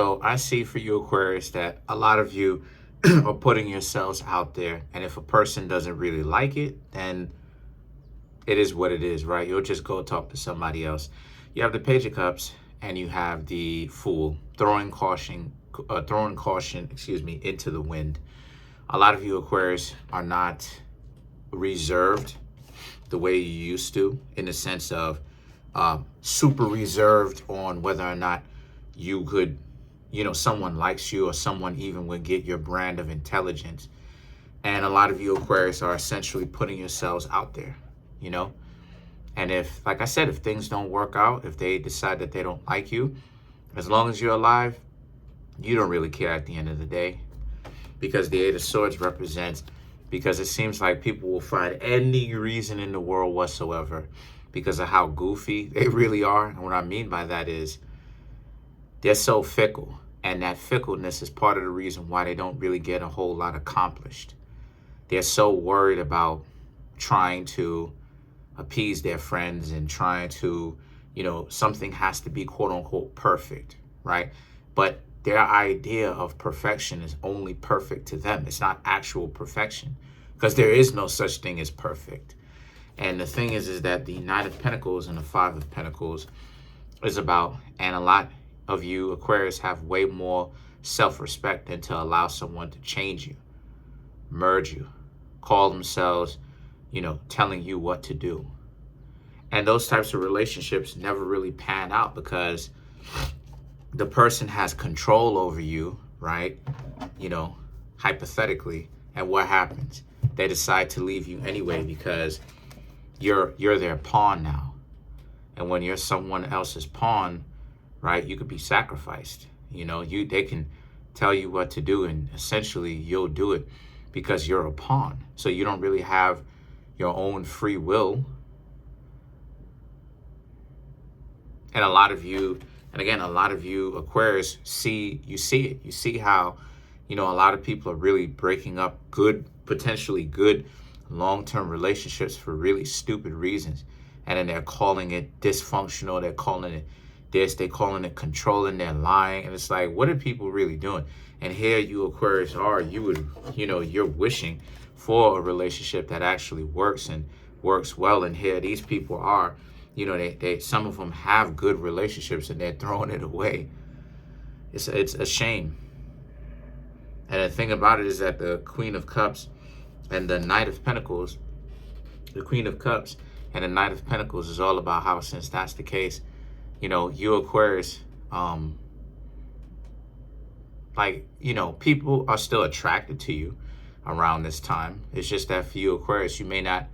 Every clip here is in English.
So I see for you, Aquarius, that a lot of you are putting yourselves out there. And if a person doesn't really like it, then it is what it is, right? You'll just go talk to somebody else. You have the Page of Cups and you have the Fool, throwing caution, into the wind. A lot of you, Aquarius, are not reserved the way you used to, in the sense of super reserved on whether or not you could, someone likes you or someone even would get your brand of intelligence. And a lot of you, Aquarius, are essentially putting yourselves out there, And if, like I said, if things don't work out, if they decide that they don't like you, as long as you're alive, you don't really care at the end of the day. Because the Eight of Swords represents, because it seems like people will find any reason in the world whatsoever because of how goofy they really are. And what I mean by that is they're so fickle. And that fickleness is part of the reason why they don't really get a whole lot accomplished. They're so worried about trying to appease their friends and trying to, something has to be quote unquote perfect, right? But their idea of perfection is only perfect to them. It's not actual perfection, because there is no such thing as perfect. And the thing is that the Knight of Pentacles and the Five of Pentacles is about, and a lot of you, Aquarius, have way more self-respect than to allow someone to change you, merge you, call themselves, telling you what to do. And those types of relationships never really pan out because the person has control over you, right? Hypothetically. And what happens? They decide to leave you anyway because you're their pawn now. And when you're someone else's pawn, right, you could be sacrificed. They can tell you what to do and essentially you'll do it because you're a pawn. So you don't really have your own free will. And a lot of you, Aquarius, you see it. You see how, a lot of people are really breaking up potentially good long-term relationships for really stupid reasons. And then they're calling it dysfunctional. They're calling it this. They're calling it controlling. They're lying. And it's like, what are people really doing? And here you, Aquarius, are. You're wishing for a relationship that actually works and works well. And here these people are. Some of them have good relationships and they're throwing it away. It's a shame. And the thing about it is that the Queen of Cups and the Knight of Pentacles, the Queen of Cups and the Knight of Pentacles is all about how, since that's the case, you, Aquarius, people are still attracted to you around this time. It's just that for you, Aquarius, you may not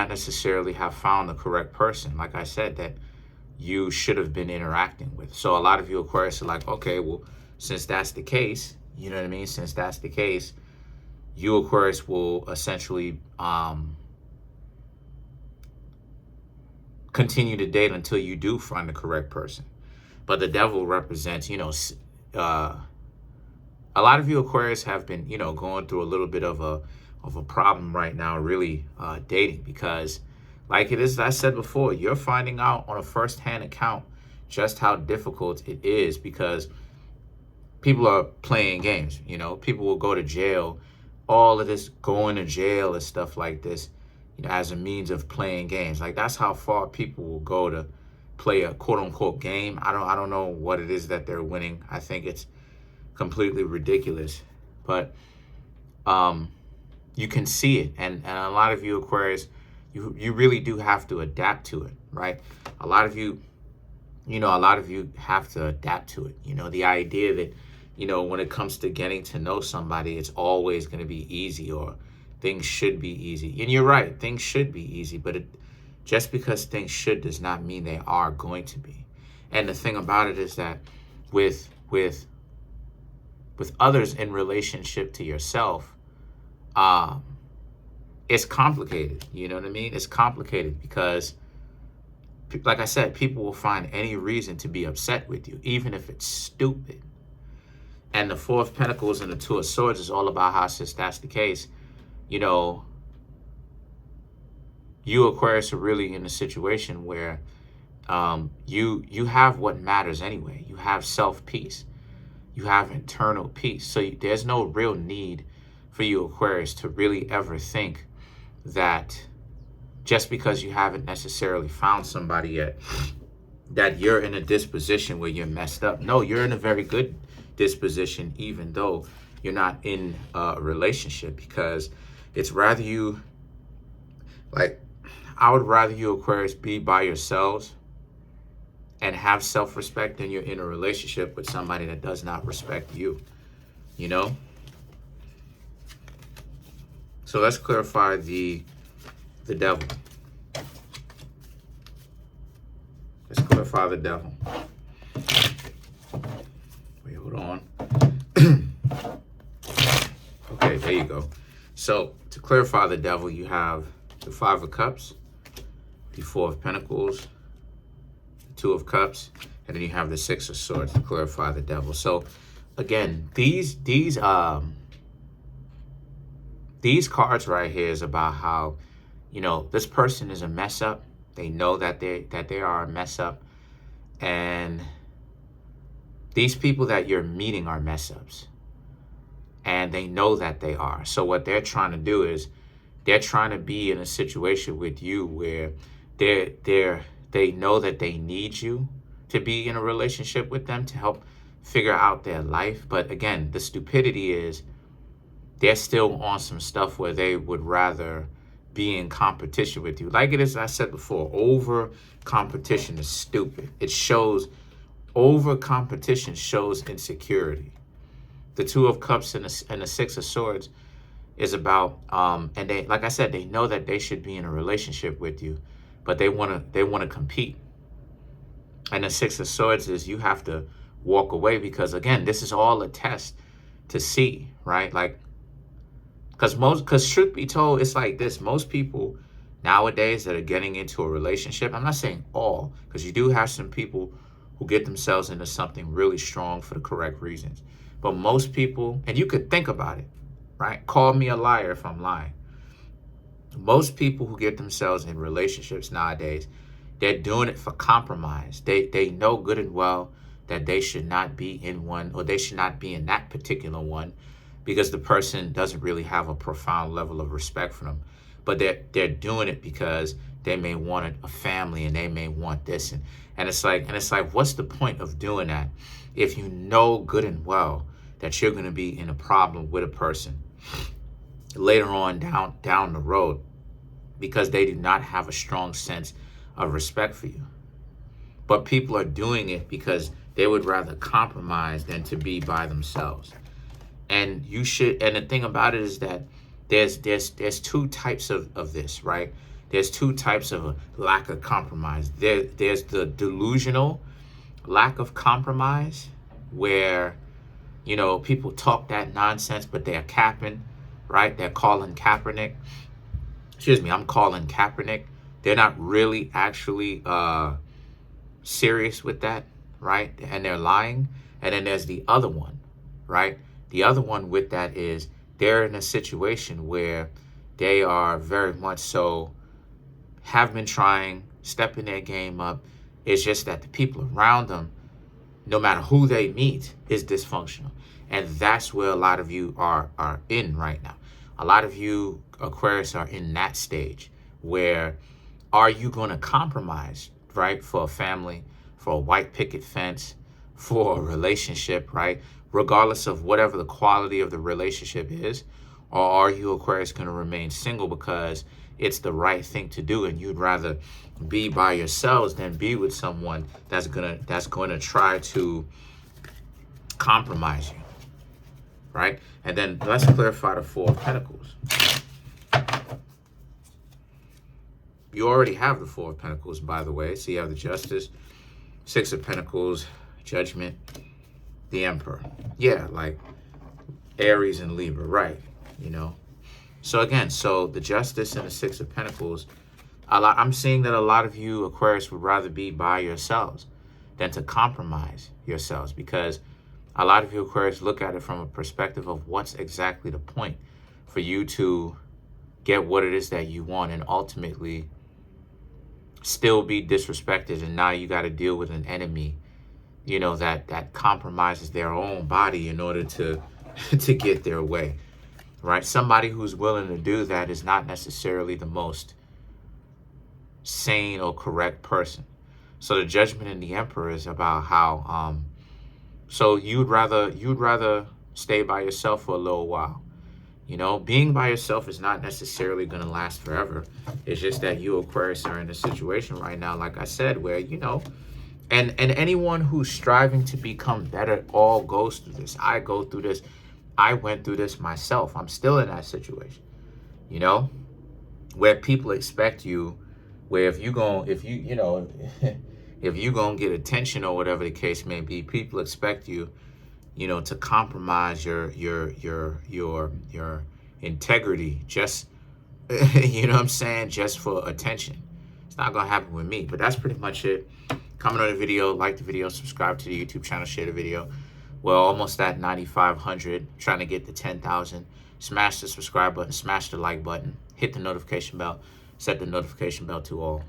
necessarily have found the correct person, like I said, that you should have been interacting with. So a lot of you, Aquarius, are like, okay, well, since that's the case, since that's the case, you, Aquarius, will essentially continue to date until you do find the correct person. But the Devil represents, a lot of you, Aquarius, have been, going through a little bit of a problem right now, really dating, because like it is, I said before, you're finding out on a first-hand account just how difficult it is because people are playing games. People will go to jail, all of this going to jail and stuff like this, as a means of playing games. Like, that's how far people will go to play a quote-unquote game. I don't know what it is that they're winning. I think it's completely ridiculous, but you can see it. And a lot of you, Aquarius, you really do have to adapt to it, right? A lot of you have to adapt to it. The idea that, when it comes to getting to know somebody, it's always going to be easy or things should be easy. And you're right, things should be easy, but just because things should does not mean they are going to be. And the thing about it is that with others in relationship to yourself, it's complicated. You know what I mean? It's complicated because, like I said, people will find any reason to be upset with you, even if it's stupid. And the Four of Pentacles and the Two of Swords is all about how, since that's the case, you, Aquarius, are really in a situation where you have what matters anyway. You have self-peace. you have internal peace. So there's no real need for you, Aquarius, to really ever think that just because you haven't necessarily found somebody yet, that you're in a disposition where you're messed up. No, you're in a very good disposition, even though you're not in a relationship, because it's rather you, like, I would rather you, Aquarius, be by yourselves and have self-respect than you're in a relationship with somebody that does not respect you, you know? So let's clarify the devil. Let's clarify the devil. Wait, hold on. Okay, there you go. So to clarify the devil, you have the Five of Cups, the Four of Pentacles, the Two of Cups, and then you have the Six of Swords to clarify the devil. So again, these cards right here is about how, you know, this person is a mess up. They know that they are a mess up, and these people that you're meeting are mess ups, and they know that they are. So what they're trying to do is they're trying to be in a situation with you where they know that they need you to be in a relationship with them to help figure out their life. But again, the stupidity is they're still on some stuff where they would rather be in competition with you. Like it is, I said before, over competition is stupid. It shows, over competition shows insecurity. The Two of Cups and the Six of Swords is about, and they, like I said, they know that they should be in a relationship with you, but they want to compete. And the Six of Swords is you have to walk away, because again, this is all a test to see, right? Like, because truth be told, it's like this. Most people nowadays that are getting into a relationship, I'm not saying all, because you do have some people who get themselves into something really strong for the correct reasons. But most people, and you could think about it, right? Call me a liar if I'm lying. Most people who get themselves in relationships nowadays, they're doing it for compromise. They know good and well that they should not be in one, or they should not be in that particular one, because the person doesn't really have a profound level of respect for them. But they're doing it because they may want a family, and they may want this, and it's like what's the point of doing that if you know good and well that you're going to be in a problem with a person later on down the road, because they do not have a strong sense of respect for you. But people are doing it because they would rather compromise than to be by themselves. And you should, and the thing about it is that there's two types of this, right? There's two types of a lack of compromise. There's the delusional lack of compromise, where, you know, people talk that nonsense, but they're capping, right? They're calling Kaepernick. Excuse me, I'm calling Kaepernick. They're not really actually serious with that, right? And they're lying. And then there's the other one, right? The other one with that is they're in a situation where they are very much so, have been trying, stepping their game up. It's just that the people around them, no matter who they meet, is dysfunctional. And that's where a lot of you are in right now. A lot of you, Aquarius, are in that stage where, are you going to compromise, right, for a family, for a white picket fence, for a relationship, right, regardless of whatever the quality of the relationship is? Or are you, Aquarius, going to remain single because it's the right thing to do, and you'd rather be by yourselves than be with someone that's gonna try to compromise you, right? And then let's clarify the Four of Pentacles. You already have the Four of Pentacles, by the way. So you have the Justice, Six of Pentacles, Judgment, the Emperor. Yeah, like Aries and Libra, right? You know. So again, so the Justice and the Six of Pentacles, I'm seeing that a lot of you, Aquarius, would rather be by yourselves than to compromise yourselves, because a lot of you, Aquarius, look at it from a perspective of what's exactly the point for you to get what it is that you want and ultimately still be disrespected, and now you got to deal with an enemy you know, that compromises their own body in order to to get their way, right? Somebody who's willing to do that is not necessarily the most sane or correct person. So the judgment in the emperor is about how so you'd rather stay by yourself for a little while. You know, being by yourself is not necessarily going to last forever. It's just that you, Aquarius, are in a situation right now, like I said, where, you know, and anyone who's striving to become better all goes through this. I go through this. I went through this myself. I'm still in that situation, you know, where people expect you, where if you know, if you gonna get attention or whatever the case may be, people expect you, you know, to compromise your integrity, just you know what I'm saying, just for attention. It's not gonna happen with me. But that's pretty much it. Comment on the video, like the video, subscribe to the YouTube channel, share the video. Well, almost at 9,500, trying to get to 10,000. Smash the subscribe button, smash the like button, hit the notification bell, set the notification bell to all.